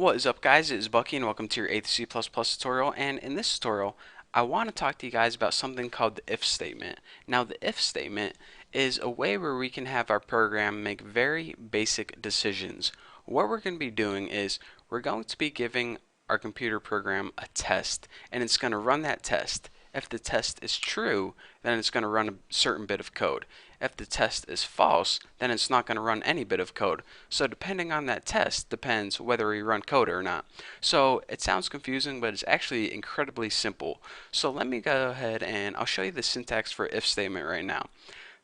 What is up, guys? It is Bucky and welcome to your 8th C++ tutorial. And in this tutorial I want to talk to you guys about something called the if statement. Now the if statement is a way where we can have our program make very basic decisions. What we're going to be doing is we're going to be giving our computer program a test, and it's going to run that test. If the test is true, then it's going to run a certain bit of code. If the test is false, then it's not going to run any bit of code. So depending on that test depends whether we run code or not. So it sounds confusing, but it's actually incredibly simple. So let me go ahead and I'll show you the syntax for if statement right now.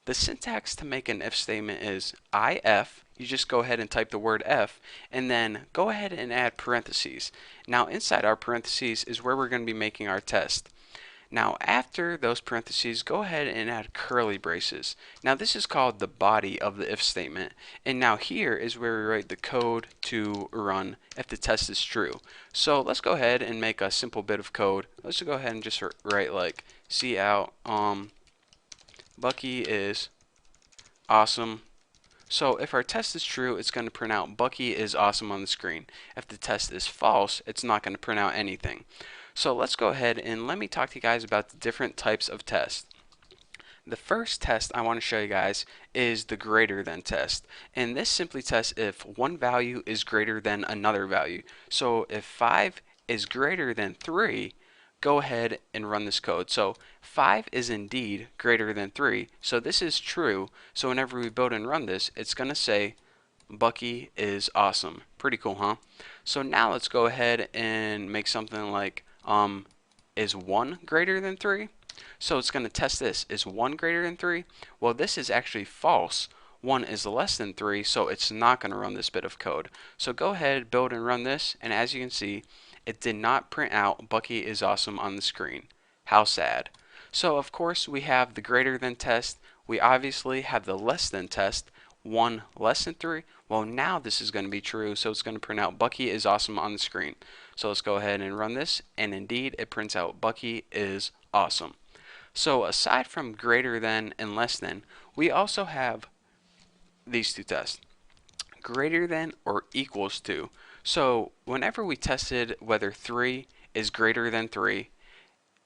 The syntax to make an if statement is if. You just go ahead and type the word f and then go ahead and add parentheses. Now inside our parentheses is where we're going to be making our test. Now after those parentheses, go ahead and add curly braces. Now this is called the body of the if statement, and now here is where we write the code to run if the test is true. So let's go ahead and make a simple bit of code. Let's go ahead and just write like cout Bucky is awesome. So if our test is true, it's going to print out Bucky is awesome on the screen. If the test is false, it's not going to print out anything. So let's go ahead and let me talk to you guys about the different types of tests. The first test I want to show you guys is the greater than test. And this simply tests if one value is greater than another value. So if 5 is greater than 3, go ahead and run this code. So 5 is indeed greater than 3. So this is true. So whenever we build and run this, it's going to say Bucky is awesome. Pretty cool, huh? So now let's go ahead and make something like is 1 greater than 3? So it's going to test this. Is 1 greater than 3? Well, this is actually false. 1 is less than 3, so it's not going to run this bit of code. So go ahead, build and run this, and as you can see, it did not print out Bucky is awesome on the screen. How sad. So of course we have the greater than test. We obviously have the less than test. 1 less than 3. Well, now this is going to be true, so it's going to print out Bucky is awesome on the screen. So let's go ahead and run this, and indeed it prints out Bucky is awesome. So aside from greater than and less than, we also have these two tests, greater than or equals to. So whenever we tested whether 3 is greater than 3,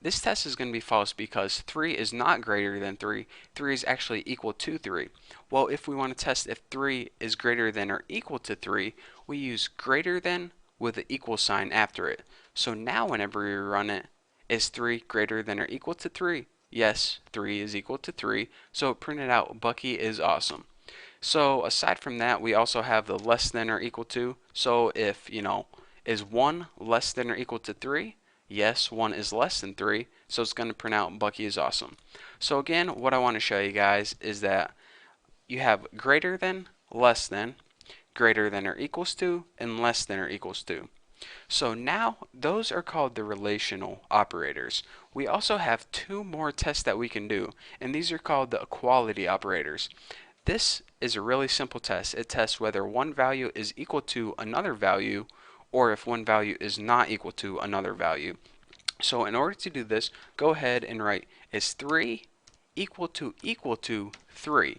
this test is going to be false because 3 is not greater than 3. 3 is actually equal to 3. Well, if we want to test if 3 is greater than or equal to 3, we use greater than with the equal sign after it. So now whenever we run it, is 3 greater than or equal to 3? Yes, 3 is equal to 3. So it printed out Bucky is awesome. So aside from that, we also have the less than or equal to. So if, is 1 less than or equal to 3? Yes, 1 is less than 3, so it's going to print out Bucky is awesome. So again, what I want to show you guys is that you have greater than, less than, greater than or equals to, and less than or equals to. So now those are called the relational operators. We also have two more tests that we can do, and these are called the equality operators. This is a really simple test. It tests whether one value is equal to another value or if one value is not equal to another value. So in order to do this, go ahead and write is 3 equal to 3.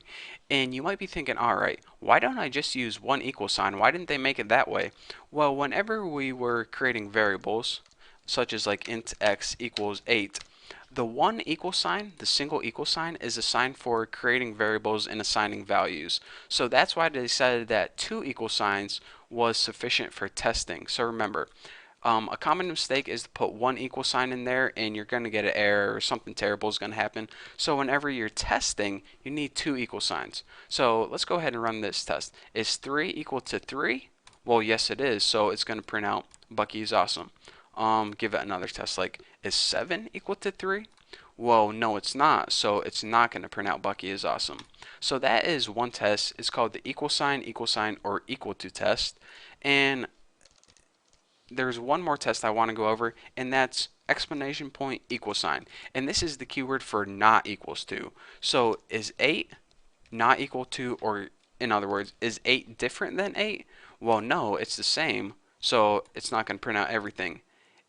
And you might be thinking, alright, why don't I just use one equal sign? Why didn't they make it that way? Well, whenever we were creating variables, such as like int x equals 8, the one equal sign, the single equal sign, is a sign for creating variables and assigning values. So that's why they decided that two equal signs was sufficient for testing. So remember, a common mistake is to put one equal sign in there and you're going to get an error or something terrible is going to happen. So whenever you're testing, you need two equal signs. So let's go ahead and run this test. Is 3 equal to 3? Well, yes it is, so it's going to print out Bucky is awesome. Give it another test, like is 7 equal to 3? Well, no it's not, so it's not going to print out Bucky is awesome. So that is one test. It's called the equal sign, or equal to test. And there's one more test I want to go over, and that's exclamation point equal sign. And this is the keyword for not equals to. So is 8 not equal to, or in other words, is 8 different than 8? Well, no, it's the same, so it's not going to print out everything.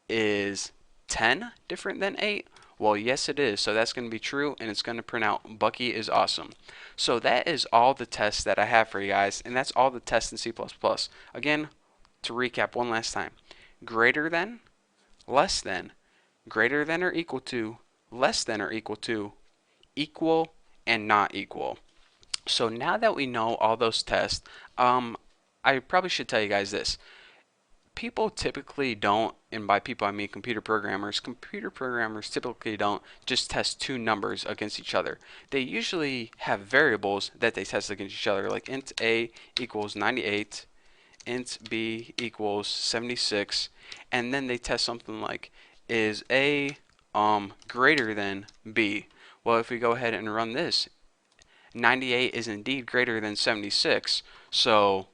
Is 10 different than 8? Well, yes it is, so that's going to be true, and it's going to print out Bucky is awesome. So that is all the tests that I have for you guys, and that's all the tests in C++. Again, to recap one last time, greater than, less than, greater than or equal to, less than or equal, and not equal. So now that we know all those tests, I probably should tell you guys this. People typically don't, and by people I mean computer programmers typically don't just test two numbers against each other. They usually have variables that they test against each other, like int a equals 98, int b equals 76, and then they test something like, is a greater than b? Well, if we go ahead and run this, 98 is indeed greater than 76, so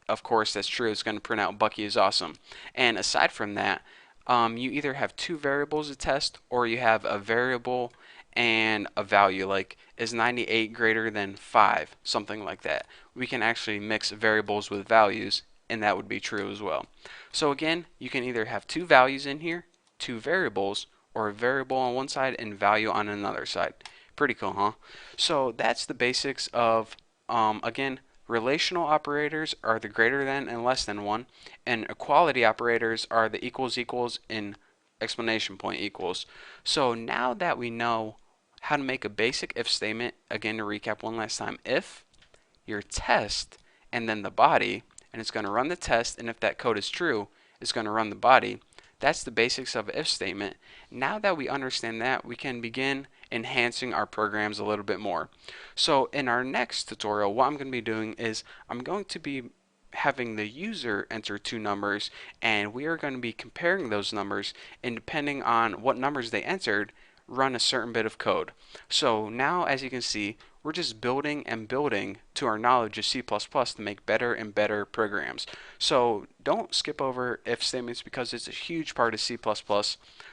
of course that's true. It's going to print out Bucky is awesome. And aside from that, you either have two variables to test, or you have a variable and a value, like is 98 greater than 5, something like that. We can actually mix variables with values, and that would be true as well. So again, you can either have two values in here, two variables, or a variable on one side and value on another side. Pretty cool, huh? So that's the basics of, again, relational operators are the greater than and less than one, and equality operators are the equals equals and exclamation point equals. So now that we know how to make a basic if statement, again to recap one last time, if your test and then the body, and it's going to run the test, and if that code is true, it's going to run the body. That's the basics of an if statement. Now that we understand that, we can begin enhancing our programs a little bit more. So in our next tutorial, what I'm going to be doing is I'm going to be having the user enter two numbers, and we are going to be comparing those numbers, and depending on what numbers they entered, run a certain bit of code. So now, as you can see, we're just building and building to our knowledge of C++ to make better and better programs. So don't skip over if statements, because it's a huge part of C++.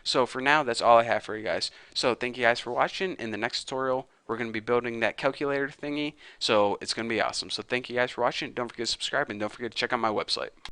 So for now, that's all I have for you guys. So thank you guys for watching. In the next tutorial, we're going to be building that calculator thingy, so it's going to be awesome. So thank you guys for watching. Don't forget to subscribe, and don't forget to check out my website.